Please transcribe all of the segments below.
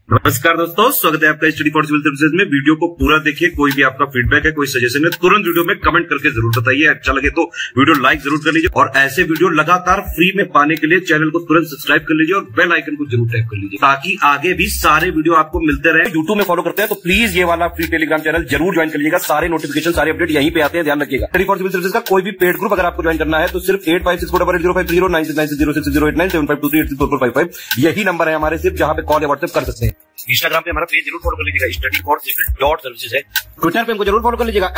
नमस्कार दोस्तों, स्वागत है आपका स्टडी फॉर सिविल सर्विसेज में। वीडियो को पूरा देखिए। कोई भी आपका फीडबैक है, कोई सजेशन है, तुरंत वीडियो में कमेंट करके जरूर बताइए। अच्छा लगे तो वीडियो लाइक जरूर कर लीजिए और ऐसे वीडियो लगातार फ्री में पाने के लिए चैनल को तुरंत सब्सक्राइब कर लीजिए और बेल आइकन को जरूर टैप कर लीजिए ताकि आगे भी सारे वीडियो आपको मिलते रहे। यूट्यूब में फॉलो करते हैं तो प्लीज ये वाला फ्री टेलीग्राम चैनल जरूर ज्वाइन कर लीजिएगा। सारे नोटिफिकेशन, सारे अपडेट यहीं पे आते हैं, ध्यान रखिएगा। स्टडी फॉर सिविल सर्विसेज का कोई भी पेड ग्रुप अगर आपको ज्वाइन करना है तो सिर्फ 856480560606097523864455 यही नंबर है हमारे, सिर्फ जहां पे कॉल या व्हाट्सएप कर सकते हैं। इंस्टाग्राम पे हमारा पेज जरूर फॉलो कर लीजिएगा, स्टडी फॉर सिविल .सर्विसेज है। ट्विटर पे हमको जरूर फॉलो कर लीजिएगा,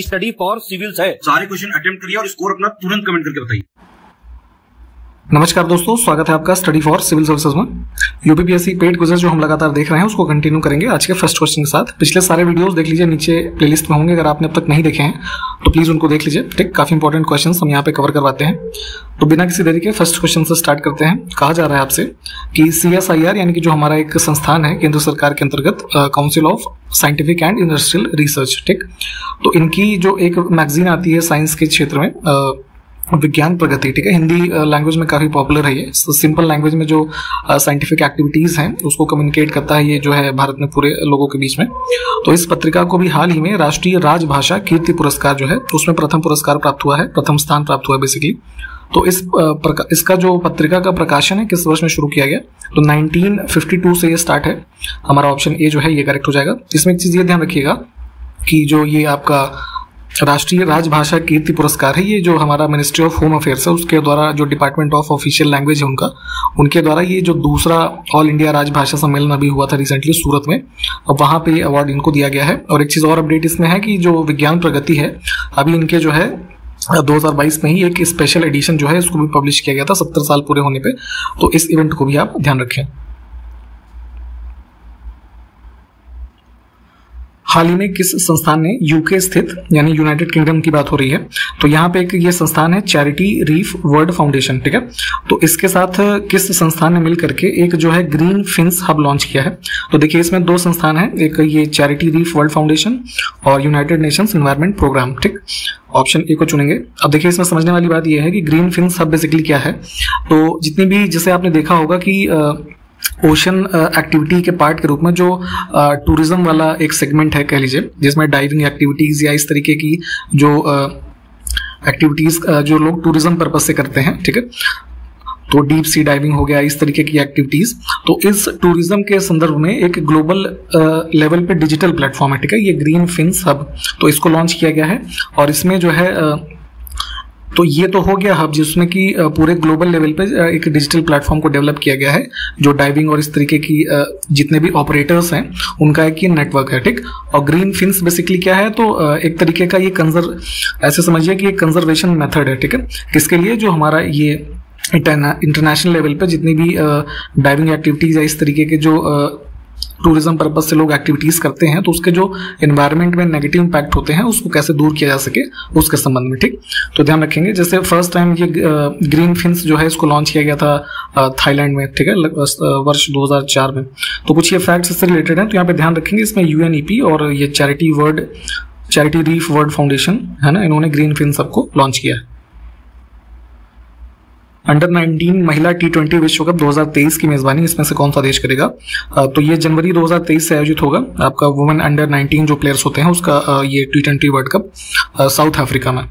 @स्टडी फॉर सिविल्स है। सारे क्वेश्चन अटेम्प्ट करिए और स्कोर अपना तुरंत कमेंट करके बताइए। नमस्कार दोस्तों, स्वागत है आपका स्टडी फॉर सिविल सर्विसेज में। यूपीपीएससी पेड क्विज़ जो हम लगातार देख रहे हैं उसको कंटिन्यू करेंगे आज के फर्स्ट क्वेश्चन के साथ। पिछले सारे वीडियोस देख लीजिए, नीचे प्लेलिस्ट में होंगे, अगर आपने अब तक नहीं देखे हैं तो प्लीज उनको देख लीजिए। ठीक, काफी इंपॉर्टेंट क्वेश्चन हम यहाँ पे कवर करवाते हैं। तो बिना किसी देरी के फर्स्ट क्वेश्चन से स्टार्ट करते हैं। कहा जा रहा है आपसे कि CSIR यानी कि जो हमारा एक संस्थान है केंद्र सरकार के अंतर्गत, council of scientific and industrial research, ठीक, तो इनकी जो एक मैगजीन आती है साइंस के क्षेत्र में, विज्ञान प्रगति, ठीक है, हिंदी लैंग्वेज में काफी पॉपुलर है ये। सिंपल लैंग्वेज में जो साइंटिफिक एक्टिविटीज हैं उसको कम्युनिकेट करता है ये जो है भारत में पूरे लोगों के बीच में। तो इस पत्रिका को भी हाल ही में राष्ट्रीय राजभाषा कीर्ति पुरस्कार जो है उसमें प्रथम पुरस्कार प्राप्त हुआ है, प्रथम स्थान प्राप्त हुआ है बेसिकली। तो इसका जो पत्रिका का प्रकाशन है किस वर्ष में शुरू किया गया, तो 1952 से ये स्टार्ट है। हमारा ऑप्शन ए जो है ये करेक्ट हो जाएगा। इसमें एक चीज ये ध्यान रखिएगा कि जो ये आपका राष्ट्रीय राजभाषा कीर्ति पुरस्कार है, ये जो हमारा मिनिस्ट्री ऑफ होम अफेयर्स है उसके द्वारा, जो डिपार्टमेंट ऑफ ऑफिशियल लैंग्वेज है उनके द्वारा ये जो दूसरा ऑल इंडिया राजभाषा सम्मेलन अभी हुआ था रिसेंटली सूरत में, वहां पे ये अवार्ड इनको दिया गया है। और एक चीज और अपडेट इसमें है कि जो विज्ञान प्रगति है अभी इनके जो है 2022 में ही एक स्पेशल एडिशन जो है इसको भी पब्लिश किया गया था 70 साल पूरे होने पे। तो इस इवेंट को भी आप ध्यान रखें। हाल ही में किस संस्थान ने यूके स्थित यानी यूनाइटेड किंगडम की बात हो रही है, तो यहाँ पे एक ये संस्थान है चैरिटी रीफ वर्ल्ड फाउंडेशन, ठीक है। तो इसके साथ किस संस्थान ने मिलकर के एक जो है ग्रीन फिंस हब लॉन्च किया है। तो देखिए इसमें दो संस्थान है, एक ये चैरिटी रीफ वर्ल्ड फाउंडेशन और यूनाइटेड नेशंस एनवायरनमेंट प्रोग्राम, ठीक। ऑप्शन ए को चुनेंगे। अब देखिए इसमें समझने वाली बात यह है कि ग्रीन फिंस हब बेसिकली क्या है। तो जितनी भी, जैसे आपने देखा होगा कि ओशन एक्टिविटी के पार्ट के रूप में जो टूरिज्म वाला एक सेगमेंट है कह लीजिए, जिसमें डाइविंग एक्टिविटीज या इस तरीके की जो एक्टिविटीज जो लोग टूरिज्म पर्पज से करते हैं, ठीक है, तो डीप सी डाइविंग हो गया, इस तरीके की एक्टिविटीज। तो इस टूरिज्म के संदर्भ में एक ग्लोबल लेवल पे डिजिटल प्लेटफॉर्म है, ठीक है, ये ग्रीन फिंस हब, तो इसको लॉन्च किया गया है। और इसमें जो है तो ये तो हो गया हब जिसमें कि पूरे ग्लोबल लेवल पे एक डिजिटल प्लेटफॉर्म को डेवलप किया गया है, जो डाइविंग और इस तरीके की जितने भी ऑपरेटर्स हैं उनका एक ये नेटवर्क है, ठीक। और ग्रीन फिंस बेसिकली क्या है, तो एक तरीके का ये ऐसे समझिए कि एक कंजर्वेशन मेथड है, ठीक है, किसके लिए, जो हमारा ये इंटरनेशनल लेवल पे जितनी भी डाइविंग एक्टिविटीज या इस तरीके के जो टूरिज्म पर्पज से लोग एक्टिविटीज करते हैं तो उसके जो एनवायरनमेंट में नेगेटिव इंपैक्ट होते हैं उसको कैसे दूर किया जा सके उसके संबंध में, ठीक। तो ध्यान रखेंगे, जैसे फर्स्ट टाइम ये ग्रीन फिंस जो है इसको लॉन्च किया गया था थाईलैंड में, ठीक है, वर्ष 2004 में। तो कुछ ये फैक्ट्स इससे रिलेटेड हैं, तो यहाँ पे ध्यान रखेंगे। इसमें UNEP और ये चैरिटी रीफ वर्ल्ड फाउंडेशन है ना, इन्होंने ग्रीन फिंस सबको लॉन्च किया है। अंडर 19 महिला T20 विश्व कप 2023 की मेजबानी इसमें से कौन सा देश करेगा, तो ये जनवरी 2023 से आयोजित होगा। आपका वुमेन अंडर 19 जो प्लेयर्स होते हैं उसका ये T20 world cup south Africa में।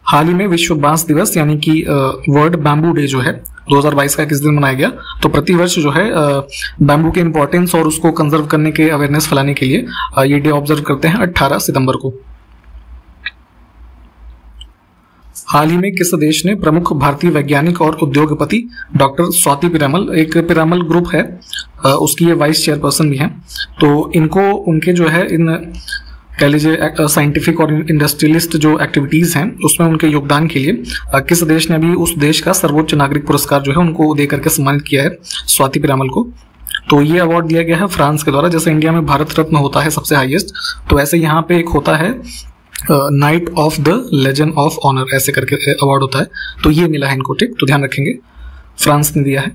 हाल ही में विश्व बांस दिवस यानी कि वर्ल्ड बैम्बू डे जो है 2022 का किस दिन मनाया गया, तो प्रतिवर्ष जो है बैम्बू के इंपॉर्टेंस और उसको कंजर्व करने के अवेयरनेस फैलाने के लिए ये डे ऑब्जर्व करते हैं 18 सितंबर को। हाल ही में किस देश ने प्रमुख भारतीय वैज्ञानिक और उद्योगपति डॉक्टर स्वाति पिरामल, एक पिरामल ग्रुप है उसकी ये वाइस चेयरपर्सन भी हैं, तो इनको उनके जो है इन कह लीजिए साइंटिफिक और इंडस्ट्रियलिस्ट जो एक्टिविटीज हैं उसमें उनके योगदान के लिए किस देश ने अभी उस देश का सर्वोच्च नागरिक पुरस्कार जो है उनको दे करके सम्मानित किया है स्वाति पिरामल को। तो ये अवार्ड दिया गया है फ्रांस के द्वारा। जैसे इंडिया में भारत रत्न होता है सबसे हाईएस्ट, तो ऐसे यहाँ पे एक होता है knight of the legend of honour, ऐसे करके अवार्ड होता है, तो ये मिला है इनको, ठीक। तो ध्यान रखेंगे फ्रांस ने दिया है।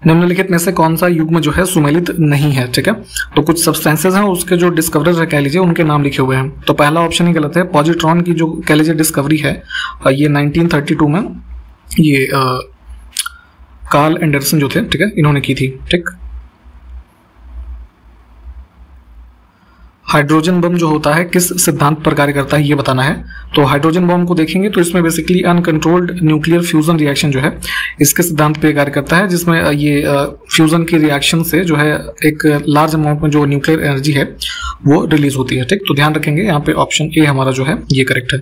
निम्नलिखित में से कौन सा युग्म जो है सुमेलित नहीं है, ठीक है। तो कुछ सब्सटेंसेस हैं उसके जो डिस्कवरर है कह लीजिए उनके नाम लिखे हुए हैं। तो पहला ऑप्शन ही गलत है। पॉजिट्रॉन की जो कह लीजिए डिस्कवरी है ये 1932 में ये कार्ल एंडरसन जो थे, ठीक है, इन्होंने की थी। ठीक, हाइड्रोजन बम जो होता है किस सिद्धांत पर कार्य करता है ये बताना है। तो हाइड्रोजन बम को देखेंगे तो इसमें basically uncontrolled nuclear fusion reaction जो है इसके सिद्धांत पे कार्य करता है, जिसमें ये फ्यूजन की रिएक्शन से जो है एक लार्ज अमाउंट में जो न्यूक्लियर एनर्जी है वो रिलीज होती है। ठीक, तो ध्यान रखेंगे यहाँ पे ऑप्शन ए हमारा जो है ये करेक्ट है।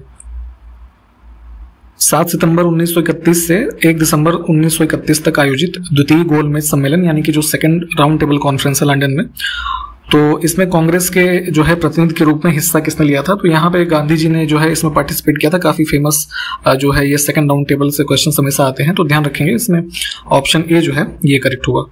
7 सितंबर 1931 से 1 दिसंबर 1931 तक आयोजित द्वितीय गोलमेज सम्मेलन यानी कि जो सेकंड राउंड टेबल कॉन्फ्रेंस है लंदन में, तो इसमें कांग्रेस के जो है प्रतिनिधि के रूप में हिस्सा किसने लिया था? तो यहाँ पे गांधी जी ने जो है इसमें पार्टिसिपेट किया था। काफी फेमस जो है ये सेकंड राउंड टेबल से क्वेश्चन हमेशा आते हैं, तो ध्यान रखेंगे इसमें ऑप्शन ए जो है ये करेक्ट होगा।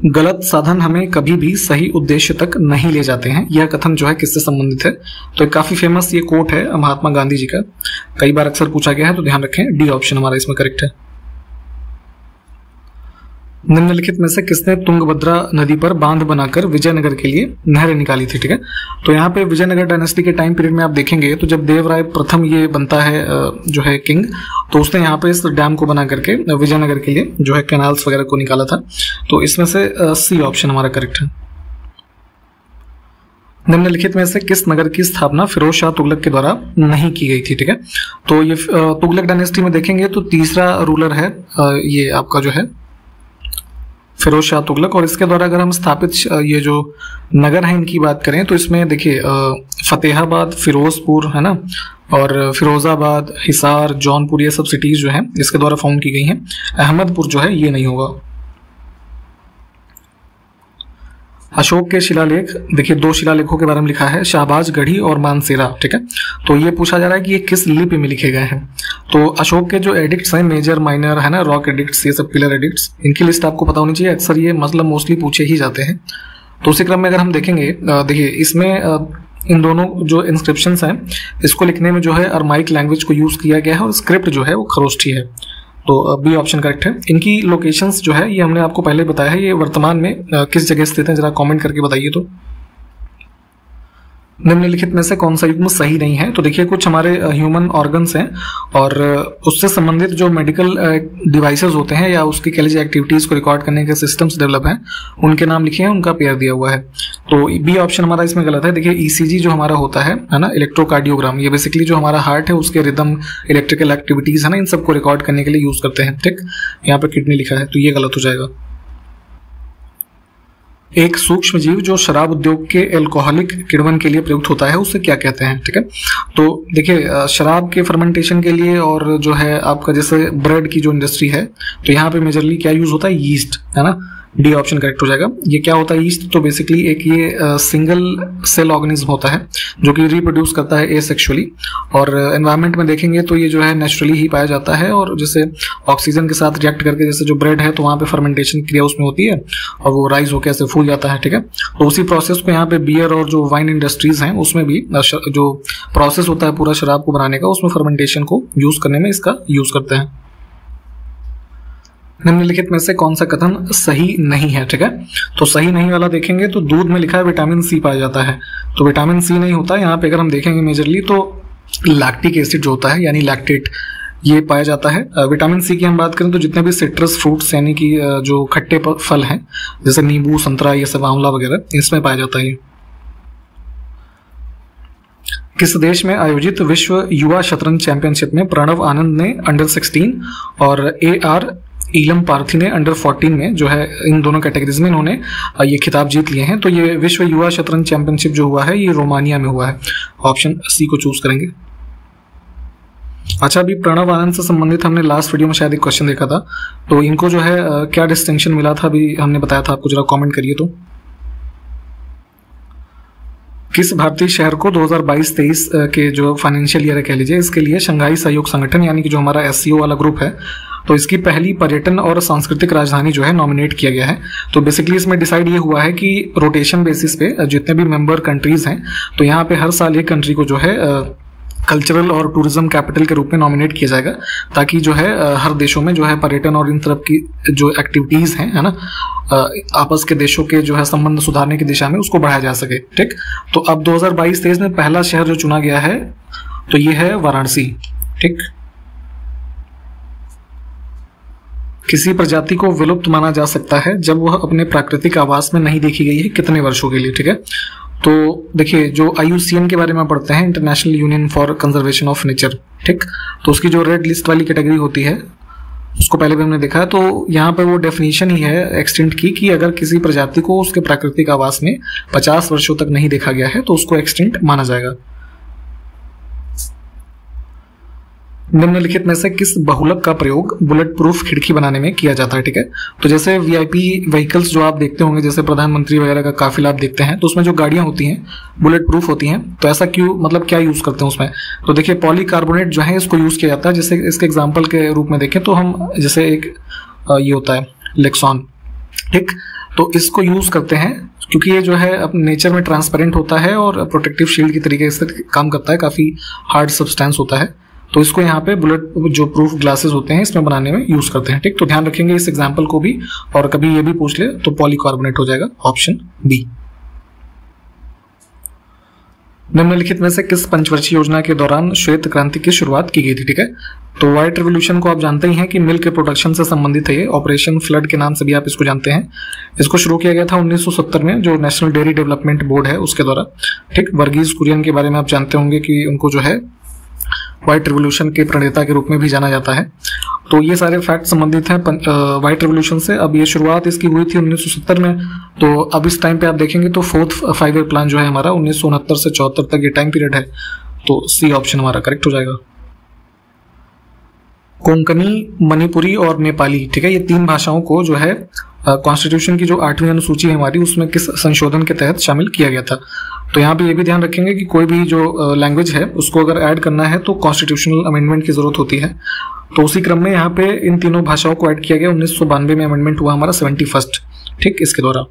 गलत साधन हमें कभी भी सही उद्देश्य तक नहीं ले जाते हैं, यह कथन जो है किससे संबंधित है? तो एक काफी फेमस ये कोट है महात्मा गांधी जी का, कई बार अक्सर पूछा गया है, तो ध्यान रखें डी ऑप्शन हमारा इसमें करेक्ट है। निम्नलिखित में से किसने तुंगभद्रा नदी पर बांध बनाकर विजयनगर के लिए नहरें निकाली थी? ठीक है, तो यहाँ पे विजयनगर डायनेस्टी के टाइम पीरियड में आप देखेंगे तो जब देवराय प्रथम ये बनता है जो है किंग, तो उसने यहाँ पे इस डैम को बना करके विजयनगर के लिए जो है कैनाल्स वगैरह को निकाला था। तो इसमें से सी ऑप्शन हमारा करेक्ट है। निम्नलिखित में से किस नगर की स्थापना फिरोज शाह तुगलक के द्वारा नहीं की गई थी? ठीक है, तो ये तुगलक डायनेस्टी में देखेंगे तो तीसरा रूलर है ये आपका जो है फिरोज शाह तुगलक, और इसके द्वारा अगर हम स्थापित ये जो नगर है इनकी बात करें तो इसमें देखिए फतेहाबाद, फिरोजपुर है ना, और फिरोजाबाद, हिसार, जौनपुर, ये सब सिटीज जो हैं इसके द्वारा फाउंड की गई हैं। अहमदपुर जो है ये नहीं होगा। अशोक के शिलालेख, देखिए 2 शिलालेखों के बारे में लिखा है, शाहबाज गढ़ी और मानसेरा। ठीक है, तो ये पूछा जा रहा है कि ये किस लिपि में लिखे गए हैं। तो अशोक के जो एडिक्ट्स हैं, मेजर, माइनर है ना, रॉक एडिक्ट्स, ये सब पिलर एडिक्ट्स, इनकी लिस्ट आपको पता होनी चाहिए। अक्सर ये मतलब मोस्टली पूछे ही जाते हैं। तो उसी क्रम में अगर हम देखेंगे, देखिए इसमें इन दोनों जो इंस्क्रिप्शंस हैं इसको लिखने में जो है अरमाइक लैंग्वेज को यूज किया गया है, और स्क्रिप्ट जो है वो खरोष्ठी है। तो बी ऑप्शन करेक्ट है। इनकी लोकेशंस जो है ये हमने आपको पहले बताया है, ये वर्तमान में किस जगह स्थित है, जरा कमेंट करके बताइए। तो निम्नलिखित में से कौन सा युग्म सही नहीं है? तो देखिए कुछ हमारे ह्यूमन ऑर्गन्स हैं और उससे संबंधित जो मेडिकल डिवाइसेस होते हैं या उसकी कह लीजिए एक्टिविटीज को रिकॉर्ड करने के सिस्टम्स डेवलप हैं, उनके नाम लिखे हैं, उनका पेयर दिया हुआ है। तो बी ऑप्शन हमारा इसमें गलत है। देखिए ईसीजी जो हमारा होता है ना, इलेक्ट्रोकार्डियोग्राम, ये बेसिकली जो हमारा हार्ट है उसके रिदम, इलेक्ट्रिकल एक्टिविटीज है ना, इन सबको रिकॉर्ड करने के लिए यूज करते हैं। ठीक, यहाँ पे किडनी लिखा है तो ये गलत हो जाएगा। एक सूक्ष्म जीव जो शराब उद्योग के एल्कोहलिक किण्वन के लिए प्रयुक्त होता है उसे क्या कहते हैं? ठीक है, तो देखिए शराब के फर्मेंटेशन के लिए और जो है आपका जैसे ब्रेड की जो इंडस्ट्री है, तो यहाँ पे मेजरली क्या यूज होता है? यीस्ट, है ना। डी ऑप्शन करेक्ट हो जाएगा। ये क्या होता है यीस्ट? तो बेसिकली एक ये सिंगल सेल ऑर्गेनिज्म होता है जो कि रिप्रोड्यूस करता है एसेक्सुअली, और एनवायरनमेंट में देखेंगे तो ये जो है नेचुरली ही पाया जाता है, और जैसे ऑक्सीजन के साथ रिएक्ट करके जैसे जो ब्रेड है तो वहाँ पे फर्मेंटेशन क्रिया उसमें होती है और वो राइज होकर ऐसे फूल जाता है। ठीक है, तो उसी प्रोसेस को यहाँ पे बियर और जो वाइन इंडस्ट्रीज हैं उसमें भी जो प्रोसेस होता है पूरा शराब को बनाने का, उसमें फर्मेंटेशन को यूज करने में इसका यूज करते हैं। निम्नलिखित में से कौन सा कथन सही नहीं है? ठीक है, तो सही नहीं वाला देखेंगे तो दूध में लिखा है विटामिन सी पाया जाता है, तो विटामिन सी नहीं होता। यहाँ पे अगर हम देखेंगे मेजरली तो लैक्टिक एसिड जो होता है यानी लैक्टेट, ये पाया जाता है। विटामिन सी की हम बात करें तो जितने भी सिट्रस फ्रूट्स यानी कि जो खट्टे फल हैं जैसे नींबू, संतरा, ये सब, आंवला वगैरह, इसमें पाया जाता है। किस देश में आयोजित विश्व युवा शतरंज चैंपियनशिप में प्रणव आनंद ने अंडर 16 और AR ईलम पार्थी ने अंडर 14 में जो है इन दोनों कैटेगरीज में इन्होंने ये खिताब जीत लिए हैं? तो ये विश्व युवा शतरंज चैंपियनशिप जो हुआ है ये रोमानिया में हुआ है। ऑप्शन सी को चूज करेंगे। अच्छा, अभी प्रणव आनंद से संबंधित हमने लास्ट वीडियो में शायद एक क्वेश्चन देखा था, तो इनको जो है क्या डिस्टिंक्शन मिला था अभी हमने बताया था आपको, जरा कॉमेंट करिए। तो किस भारतीय शहर को 2022-23 के जो फाइनेंशियल ईयर है कह लीजिए, इसके लिए शंघाई सहयोग संगठन यानी कि जो हमारा SCO वाला ग्रुप है, तो इसकी पहली पर्यटन और सांस्कृतिक राजधानी जो है नॉमिनेट किया गया है। तो बेसिकली इसमें डिसाइड ये हुआ है कि रोटेशन बेसिस पे जितने भी मेंबर कंट्रीज हैं, तो यहाँ पे हर साल एक कंट्री को जो है कल्चरल और टूरिज्म कैपिटल के रूप में नॉमिनेट किया जाएगा, ताकि जो है हर देशों में जो है पर्यटन और इन तरफ की जो एक्टिविटीज हैं, है ना, आपस के देशों के जो है संबंध सुधारने की दिशा में उसको बढ़ाया जा सके। ठीक, तो अब 2022-23 में पहला शहर जो चुना गया है तो ये है वाराणसी। ठीक, किसी प्रजाति को विलुप्त माना जा सकता है जब वह अपने प्राकृतिक आवास में नहीं देखी गई है कितने वर्षों के लिए। ठीक है, तो देखिए जो IUCN के बारे में पढ़ते हैं, international union for conservation of nature. ठीक, तो उसकी जो रेड लिस्ट वाली कैटेगरी होती है उसको पहले भी हमने देखा है। तो यहाँ पे वो डेफिनेशन ही है एक्सटिंक्ट की कि अगर किसी प्रजाति को उसके प्राकृतिक आवास में 50 वर्षों तक नहीं देखा गया है तो उसको एक्सटिंक्ट माना जाएगा। निम्नलिखित में से किस बहुलक का प्रयोग बुलेट प्रूफ खिड़की बनाने में किया जाता है। ठीक है, तो जैसे VIP व्हीकल्स जो आप देखते होंगे, जैसे प्रधानमंत्री वगैरह का काफिला आप देखते हैं, तो उसमें जो गाड़ियां होती हैं बुलेट प्रूफ होती हैं। तो ऐसा क्यों, मतलब क्या यूज करते हैं उसमें? तो देखिए पॉलीकार्बोनेट जो है इसको यूज किया जाता है। जैसे इसके एग्जाम्पल के रूप में देखें तो हम जैसे एक ये होता है लेक्सॉन। ठीक, तो इसको यूज करते हैं क्योंकि ये जो है अपने नेचर में ट्रांसपेरेंट होता है और प्रोटेक्टिव शील्ड की तरीके से काम करता है, काफी हार्ड सब्सटेंस होता है। तो इसको यहाँ पे बुलेट जो प्रूफ ग्लासेस होते हैं इसमें बनाने में यूज करते हैं। ठीक, तो ध्यान रखेंगे इस एग्जांपल को भी, और कभी ये भी पूछ ले तो पॉलीकार्बोनेट हो जाएगा ऑप्शन बी। निम्नलिखित में से किस पंचवर्षीय योजना के दौरान श्वेत क्रांति की शुरुआत की गई थी? ठीक है, तो व्हाइट रिवोल्यूशन को आप जानते ही हैं कि मिल्क के प्रोडक्शन से संबंधित है। ये ऑपरेशन फ्लड के नाम से भी आप इसको जानते हैं। इसको शुरू किया गया था 1970 में, जो नेशनल डेयरी डेवलपमेंट बोर्ड है उसके द्वारा। ठीक, वर्गीज कुरियन के बारे में आप जानते होंगे कि उनको जो है व्हाइट रिवोल्यूशन के प्रणेता के रूप में भी जाना जाता है। तो ये सारे फैक्ट संबंधित हैं व्हाइट रिवोल्यूशन से। अब ये शुरुआत इसकी हुई थी 1970 में। तो अब इस टाइम पे आप देखेंगे तो 4th 5 ईयर प्लान जो है हमारा 1969 से 74 तक ये टाइम पीरियड है। तो सी ऑप्शन हमारा करेक्ट हो जाएगा। कोंकणी, मणिपुरी और नेपाली, ठीक है, ये 3 भाषाओं को जो है कॉन्स्टिट्यूशन की जो 8वीं अनुसूची है हमारी उसमें किस संशोधन के तहत शामिल किया गया था? तो यहाँ पे ये भी ध्यान रखेंगे कि कोई भी जो लैंग्वेज है उसको अगर ऐड करना है तो कॉन्स्टिट्यूशनल अमेंडमेंट की जरूरत होती है। तो उसी क्रम में यहाँ पे इन तीनों भाषाओं को ऐड किया गया। 1992 में अमेंडमेंट हुआ हमारा 71st। ठीक, इसके द्वारा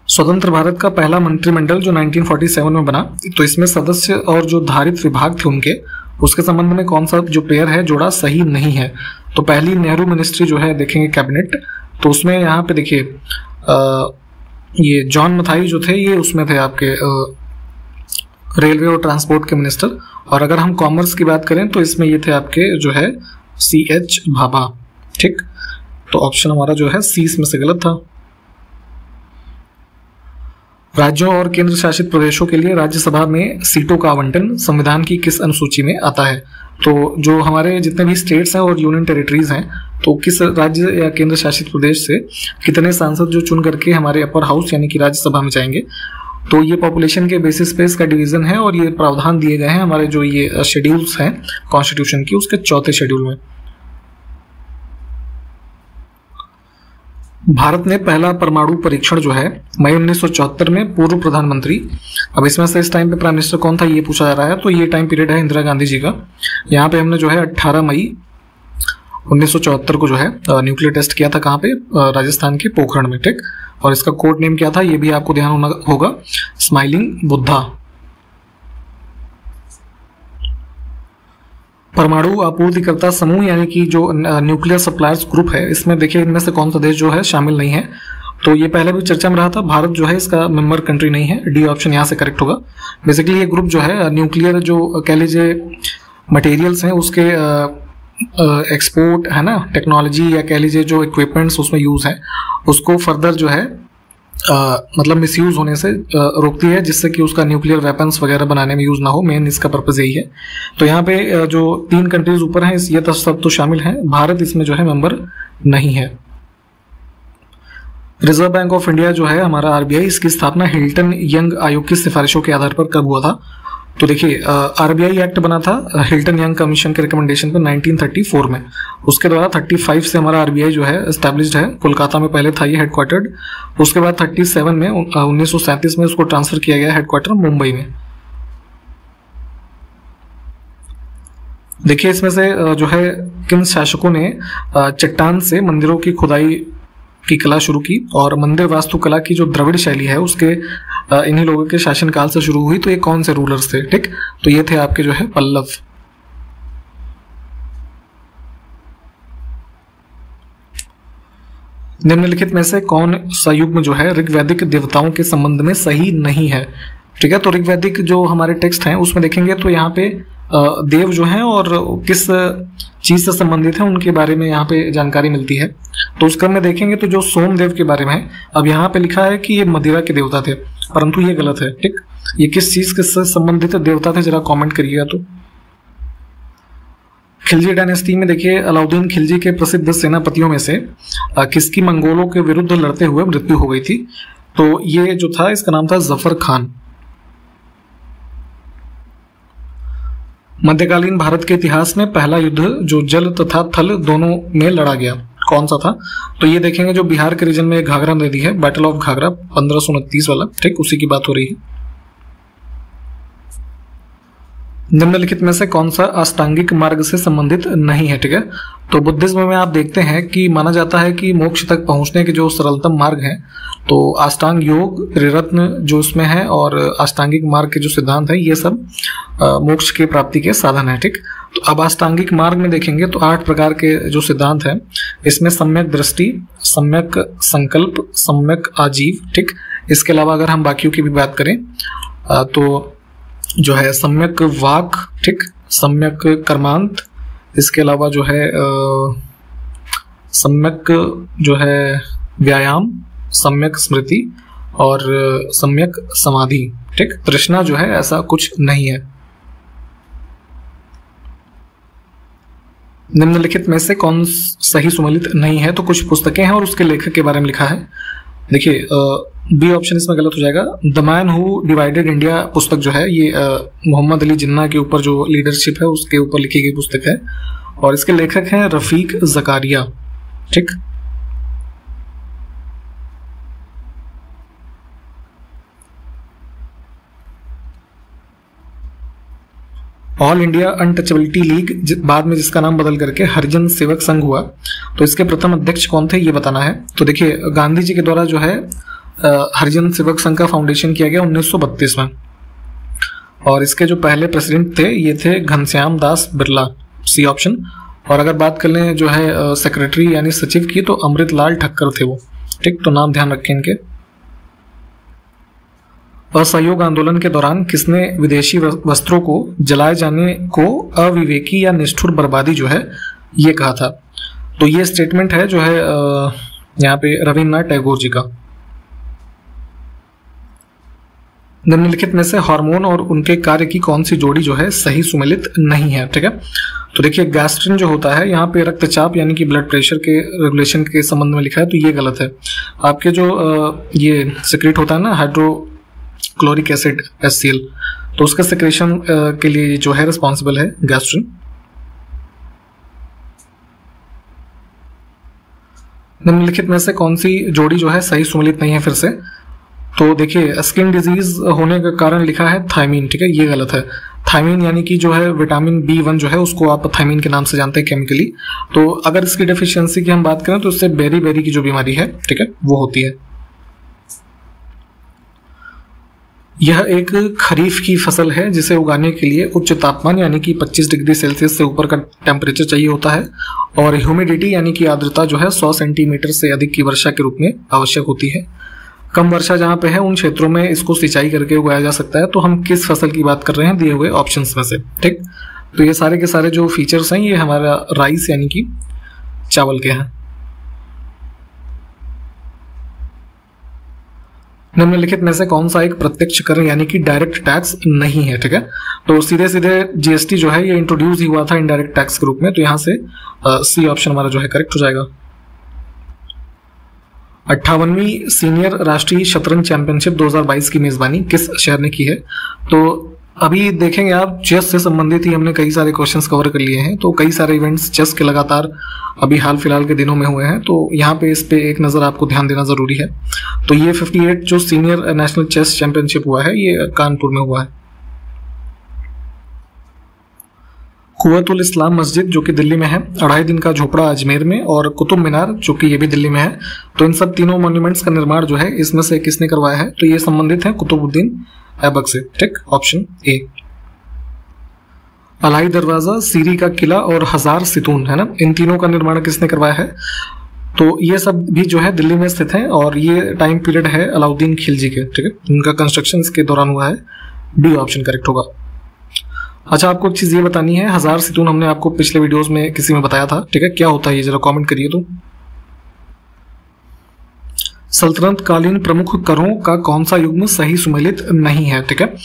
स्वतंत्र भारत का पहला मंत्रिमंडल जो 1947 में बना, तो इसमें सदस्य और जो धारित विभाग थे उनके उसके संबंध में कौन सा जो पेयर है जोड़ा सही नहीं है? तो पहली नेहरू मिनिस्ट्री जो है देखेंगे कैबिनेट, तो उसमें यहाँ पे देखिए ये जॉन मथाई जो थे ये उसमें थे आपके रेलवे और ट्रांसपोर्ट के मिनिस्टर। और अगर हम कॉमर्स की बात करें तो इसमें ये थे आपके जो है CH भाभा। ठीक, तो ऑप्शन हमारा जो है सी इसमें से गलत था। राज्यों और केंद्र शासित प्रदेशों के लिए राज्यसभा में सीटों का आवंटन संविधान की किस अनुसूची में आता है? तो जो हमारे जितने भी स्टेट्स हैं और यूनियन टेरिटरीज हैं, तो किस राज्य या केंद्र शासित प्रदेश से कितने सांसद जो चुन करके हमारे अपर हाउस यानी कि राज्यसभा में जाएंगे, तो ये पॉपुलेशन के बेसिस पे इसका डिवीजन है और ये प्रावधान दिए गए हैं हमारे जो ये शेड्यूल्स हैं कॉन्स्टिट्यूशन की उसके 4थे शेड्यूल में। भारत ने पहला परमाणु परीक्षण जो है मई 1974 में पूर्व प्रधानमंत्री, अब इसमें से इस टाइम पे प्राइम मिनिस्टर कौन था ये पूछा जा रहा है, तो ये टाइम पीरियड है इंदिरा गांधी जी का। यहाँ पे हमने जो है 18 मई 1974 को जो है न्यूक्लियर टेस्ट किया था। कहाँ पे? राजस्थान के पोखरण में। ठीक, और इसका कोड नेम क्या था ये भी आपको ध्यान होना होगा, स्माइलिंग बुद्धा। परमाणु आपूर्तिकर्ता समूह यानी कि जो न्यूक्लियर सप्लायर्स ग्रुप है, इसमें देखिए इनमें से कौन सा देश जो है शामिल नहीं है। तो ये पहले भी चर्चा में रहा था, भारत जो है इसका मेंबर कंट्री नहीं है। डी ऑप्शन यहाँ से करेक्ट होगा। बेसिकली ये ग्रुप जो है न्यूक्लियर जो कह लीजिए मटेरियल्स हैं उसके एक्सपोर्ट है ना, टेक्नोलॉजी या कह लीजिए जो इक्विपमेंट्स उसमें यूज है उसको फर्दर जो है मतलब मिसयूज होने से रोकती है, जिससे कि उसका न्यूक्लियर वेपन्स वगैरह बनाने में यूज ना हो। मेन इसका पर्पज यही है। तो यहाँ पे जो 3 कंट्रीज ऊपर हैं ये तो सब तो शामिल हैं, भारत इसमें जो है मेंबर नहीं है। रिजर्व बैंक ऑफ इंडिया जो है हमारा RBI, इसकी स्थापना हिल्टन यंग आयोग की सिफारिशों के आधार पर कब हुआ था? तो देखिए RBI एक्ट बना था हिल्टन यंग कमीशन के रिकमेंडेशन पर 1934 में। उसके द्वारा 35 से हमारा RBI जो है एस्टैब्लिश्ड है। कोलकाता में पहले था ये हेडक्वार्टर्ड। उसके बाद 37 में 1937 में उसको ट्रांसफर किया गया हेडक्वार्टर मुंबई में। देखिए इसमें से जो है किन शासकों ने चट्टान से मंदिरों की खुदाई की कला शुरू की, और मंदिर वास्तुकला की जो द्रविड़ शैली है उसके इन्हीं लोगों के शासनकाल से शुरू हुई। तो ये कौन से रूलर्स थे? ठीक, तो ये थे आपके जो है पल्लव। निम्नलिखित में से कौन सा युग्म जो है ऋग्वैदिक देवताओं के संबंध में सही नहीं है? ठीक है। तो ऋग्वैदिक जो हमारे टेक्स्ट हैं उसमें देखेंगे तो यहाँ पे देव जो हैं और किस चीज से संबंधित है उनके बारे में यहाँ पे जानकारी मिलती है। तो उस क्रम में देखेंगे तो जो सोमदेव के बारे में है, अब यहाँ पे लिखा है कि ये मदिरा के देवता थे, परंतु ये गलत है। ठीक, ये किस चीज के से संबंधित देवता थे जरा कमेंट करिएगा। तो खिलजी डायनेस्टी में देखिए अलाउद्दीन खिलजी के प्रसिद्ध सेनापतियों में से किसकी मंगोलों के विरुद्ध लड़ते हुए मृत्यु हो गई थी? तो ये जो था इसका नाम था जफर खान। मध्यकालीन भारत के इतिहास में पहला युद्ध जो जल तथा थल दोनों में लड़ा गया कौन सा था? तो ये देखेंगे जो बिहार के रीजन में घाघरा नदी है, बैटल ऑफ घाघरा 1529 वाला, ठीक, उसी की बात हो रही है। निम्नलिखित में से कौन सा अष्टांगिक मार्ग से संबंधित नहीं है? ठीक है, तो बुद्धिज्म में आप देखते हैं कि माना जाता है कि मोक्ष तक पहुंचने के जो सरलतम मार्ग हैं तो अष्टांग योग, त्रिरत्न जो इसमें है और अष्टांगिक मार्ग के जो सिद्धांत है ये सब मोक्ष की प्राप्ति के साधन है। ठीक, तो अब अष्टांगिक मार्ग में देखेंगे तो 8 प्रकार के जो सिद्धांत हैं इसमें सम्यक दृष्टि, सम्यक संकल्प, सम्यक आजीव, ठीक, इसके अलावा अगर हम बाकियों की भी बात करें तो जो है सम्यक वाक, ठीक, सम्यक कर्मांत, इसके अलावा जो है सम्यक जो है व्यायाम, सम्यक स्मृति और सम्यक समाधि। ठीक, तृष्णा जो है ऐसा कुछ नहीं है। निम्नलिखित में से कौन सही सुमेलित नहीं है? तो कुछ पुस्तकें हैं और उसके लेखक के बारे में लिखा है। देखिए बी ऑप्शन इसमें गलत हो जाएगा। The man who divided India पुस्तक जो है ये मोहम्मद अली जिन्ना के ऊपर जो लीडरशिप है उसके ऊपर लिखी गई पुस्तक है और इसके लेखक हैं रफीक जकारिया। ठीक, ऑल इंडिया अनटचेबिलिटी लीग बाद में जिसका नाम बदल करके हरिजन सेवक संघ हुआ, तो इसके प्रथम अध्यक्ष कौन थे ये बताना है। तो देखिए गांधी जी के द्वारा जो है हरिजन सेवक संघ का फाउंडेशन किया गया 1932 में और इसके जो पहले प्रेसिडेंट थे ये थे घनश्याम दास बिरला, सी ऑप्शन। और अगर बात कर लें जो है सेक्रेटरी यानी सचिव की तो अमृतलाल ठक्कर थे वो। ठीक, तो नाम ध्यान रखें इनके। असहयोग आंदोलन के दौरान किसने विदेशी वस्त्रों को जलाए जाने को अविवेकी या निष्ठुर बर्बादी जो है ये कहा था? तो ये स्टेटमेंट है जो है यहाँ पे रविन्द्रनाथ टैगोर जी का। निम्नलिखित में से हार्मोन और उनके कार्य की कौन सी जोड़ी जो है सही सुमेलित नहीं है? ठीक है, तो देखिए गैस्ट्रिन जो होता है यहाँ पे रक्तचाप यानी कि ब्लड प्रेशर के रेगुलेशन के संबंध में लिखा है, तो ये गलत है। आपके जो ये सिक्रेट होता है ना हाइड्रोक्लोरिक एसिड HCl, तो उसका सिक्रेशन के लिए जो है रिस्पॉन्सिबल है गैस्ट्रिन। निम्नलिखित में से कौन सी जोड़ी जो है सही सुमेलित नहीं है? फिर से तो देखिए स्किन डिजीज होने का कारण लिखा है थायमीन। ठीक है, ये गलत है। थायमीन यानी कि जो है विटामिन B1 जो है उसको आप थायमीन के नाम से जानते हैं केमिकली। तो अगर इसकी डेफिशिएंसी की हम बात करें तो इससे बेरी बेरी की जो बीमारी है, ठीक है, वो होती है। यह एक खरीफ की फसल है जिसे उगाने के लिए उच्च तापमान यानी कि 25 डिग्री सेल्सियस से ऊपर का टेम्परेचर चाहिए होता है और ह्यूमिडिटी यानी कि आर्द्रता जो है 100 सेंटीमीटर से अधिक की वर्षा के रूप में आवश्यक होती है। कम वर्षा जहां पे है उन क्षेत्रों में इसको सिंचाई करके उगाया जा सकता है। तो हम किस फसल की बात कर रहे हैं दिए हुए ऑप्शंस में से? ठीक, तो ये सारे के सारे जो फीचर्स हैं ये हमारा राइस यानी कि चावल के हैं। निम्नलिखित में से कौन सा एक प्रत्यक्ष कर यानी कि डायरेक्ट टैक्स नहीं है? ठीक है, तो सीधे सीधे GST जो है ये इंट्रोड्यूस ही हुआ था इनडायरेक्ट टैक्स के रूप में, तो यहां से सी ऑप्शन हमारा जो है करेक्ट हो जाएगा। 58वीं सीनियर राष्ट्रीय शतरंज चैंपियनशिप 2022 की मेजबानी किस शहर ने की है? तो अभी देखेंगे आप चेस से संबंधित ही हमने कई सारे क्वेश्चंस कवर कर लिए हैं, तो कई सारे इवेंट्स चेस के लगातार अभी हाल फिलहाल के दिनों में हुए हैं, तो यहाँ पे इस पे एक नज़र आपको ध्यान देना ज़रूरी है। तो ये 58 जो सीनियर नेशनल चेस चैंपियनशिप हुआ है ये कानपुर में हुआ है। कुव्वतुल इस्लाम मस्जिद जो कि दिल्ली में है, 2.5 दिन का झोपड़ा अजमेर में और कुतुब मीनार जो कि ये भी दिल्ली में है, तो इन सब तीनों मॉन्यूमेंट्स का निर्माण जो है इसमें से किसने करवाया है? तो ये संबंधित है कुतुबुद्दीन ऐबक से। ठीक, ऑप्शन ए। अलाई दरवाजा, सीरी का किला और हजार सितून है ना, इन तीनों का निर्माण किसने करवाया है? तो ये सब भी जो है दिल्ली में स्थित है और ये टाइम पीरियड है अलाउद्दीन खिलजी के, ठीक है, उनका कंस्ट्रक्शन इसके दौरान हुआ है। डी ऑप्शन करेक्ट होगा। अच्छा, आपको एक चीज ये बतानी है, 1000 सितून हमने आपको पिछले वीडियोस में किसी में बताया था, ठीक है, क्या होता है ये जरा कमेंट करिए। तो सल्तनत कालीन प्रमुख करों का कौन सा युग्म सही सुमेलित नहीं है, ठीक है,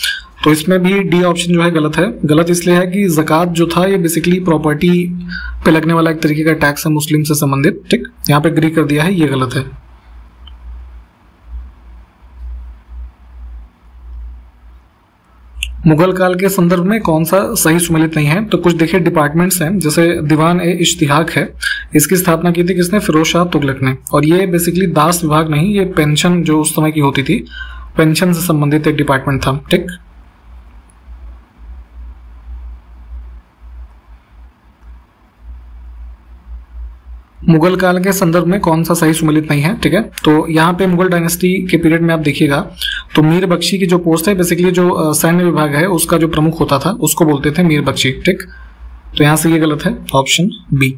तो इसमें भी डी ऑप्शन जो है गलत है। गलत इसलिए है कि ज़कात जो था ये बेसिकली प्रॉपर्टी पे लगने वाला एक तरीके का टैक्स है मुस्लिम से संबंधित, ठीक, यहाँ पे एग्री कर दिया है, ये गलत है। मुगल काल के संदर्भ में कौन सा सही सुमेलित नहीं है, तो कुछ देखिए डिपार्टमेंट्स हैं, जैसे दीवान ए इश्तिहाक है, इसकी स्थापना की थी किसने, फिरोज शाह तुगलक ने, और ये बेसिकली दास विभाग नहीं, ये पेंशन जो उस समय की होती थी, पेंशन से संबंधित एक डिपार्टमेंट था, ठीक। मुगल काल के संदर्भ में कौन सा सही सुमेलित नहीं है, ठीक है, तो यहाँ पे मुगल डायनेस्टी के पीरियड में आप देखिएगा तो मीर बख्शी की जो पोस्ट है, बेसिकली जो सैन्य विभाग है उसका जो प्रमुख होता था उसको बोलते थे मीर बख्शी, ठीक, तो यहां से ये गलत है, ऑप्शन बी।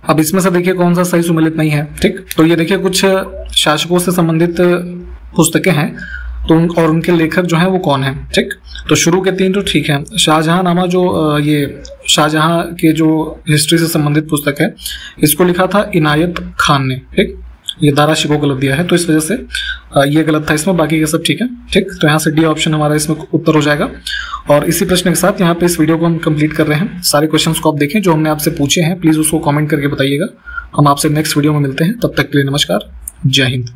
अब इसमें से देखिए कौन सा सही सुमेलित नहीं है, ठीक, तो ये देखिए कुछ शासकों से संबंधित पुस्तकें हैं, तो और उनके लेखक जो हैं वो कौन है, ठीक, तो शुरू के 3 तो ठीक है। शाहजहां नामा जो ये शाहजहां के जो हिस्ट्री से संबंधित पुस्तक है, इसको लिखा था इनायत खान ने, ठीक, ये दारा शिकोह गलत दिया है, तो इस वजह से ये गलत था इसमें, बाकी के सब ठीक है, ठीक, तो यहाँ से डी ऑप्शन हमारा इसमें उत्तर हो जाएगा। और इसी प्रश्न के साथ यहाँ पे इस वीडियो को हम कंप्लीट कर रहे हैं। सारे क्वेश्चंस को आप देखें जो हमने आपसे पूछे हैं, प्लीज उसको कमेंट करके बताइएगा। हम आपसे नेक्स्ट वीडियो में मिलते हैं, तब तक के लिए नमस्कार, जय हिंद।